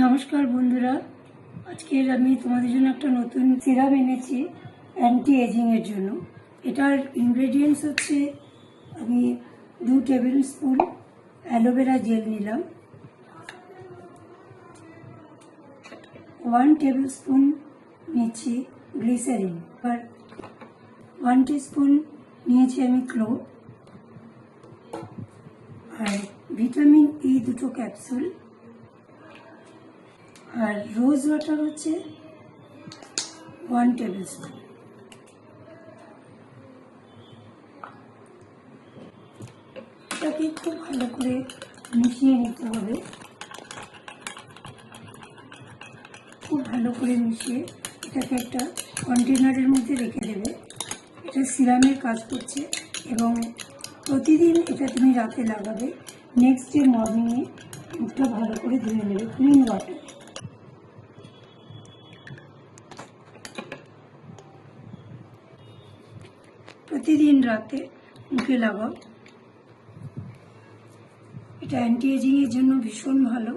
নমস্কার বন্ধুরা, আজকের আমি তোমাদের জন্য একটা নতুন সিরাম এনেছি অ্যান্টি এজিং এর জন্য। এটার ইনগ্রেডিয়েন্টস হচ্ছে আমি 2 টেবিল স্পুন অ্যালোভেরা জেল নিলাম, 1 টেবিল স্পুন নিচ্ছি গ্লিসারিন, আর 1 টিস্পুন নিয়েছি আমি ক্লোভ, আর ভিটামিন ই 2 ক্যাপসুল, আর রোজ ওয়াটার হচ্ছে 1 টেবিল স্পুন। এটাকে খুব ভালো করে মিশিয়ে নিতে হবে। খুব ভালো করে মিশিয়ে এটাকে একটা কন্টেনারের মধ্যে রেখে দেবে। এটা সিরামের কাজ করছে এবং প্রতিদিন এটা তুমি রাতে লাগাবে। নেক্সট ডে মর্নিংয়ে মুখটা ভালো করে ধুয়ে নেবে ক্লিন ওয়াটার। প্রতিদিন রাতে মুখে লাগাও। এটা অ্যান্টি এজিংয়ের জন্য ভীষণ ভালো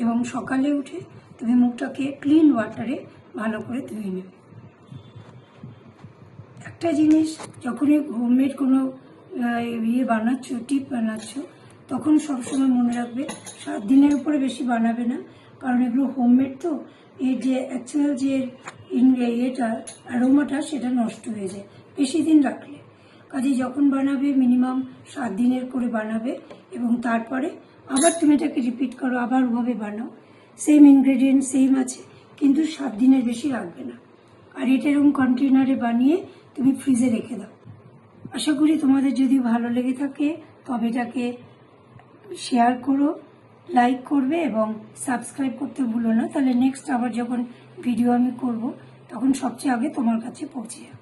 এবং সকালে উঠে তুমি মুখটাকে ক্লিন ওয়াটারে ভালো করে ধুয়ে নেবে। একটা জিনিস, যখনই হোমমেড কোনো বানাচ্ছ, টিপ বানাচ্ছ, তখন সবসময় মনে রাখবে 7 দিনের উপরে বেশি বানাবে না, কারণ এগুলো হোমমেড তো এর যে অ্যাকচুয়াল যে অ্যারোমাটা সেটা নষ্ট হয়ে যায় বেশি দিন রাখলে। কাজে যখন বানাবে মিনিমাম 7 দিনের করে বানাবে এবং তারপরে আবার তুমি এটাকে রিপিট করো, আবার ওভাবে বানাও। সেম ইনগ্রেডিয়েন্ট সেম আছে, কিন্তু 7 দিনের বেশি রাখবে না। আর এটা এরকম কন্টেনারে বানিয়ে তুমি ফ্রিজে রেখে দাও। আশা করি তোমাদের যদি ভালো লেগে থাকে তবে এটাকে শেয়ার করো, লাইক করবে এবং সাবস্ক্রাইব করতে ভুলো না। তাহলে নেক্সট আবার যখন ভিডিও আমি করব তখন সবচেয়ে আগে তোমার কাছে পৌঁছে যাবে।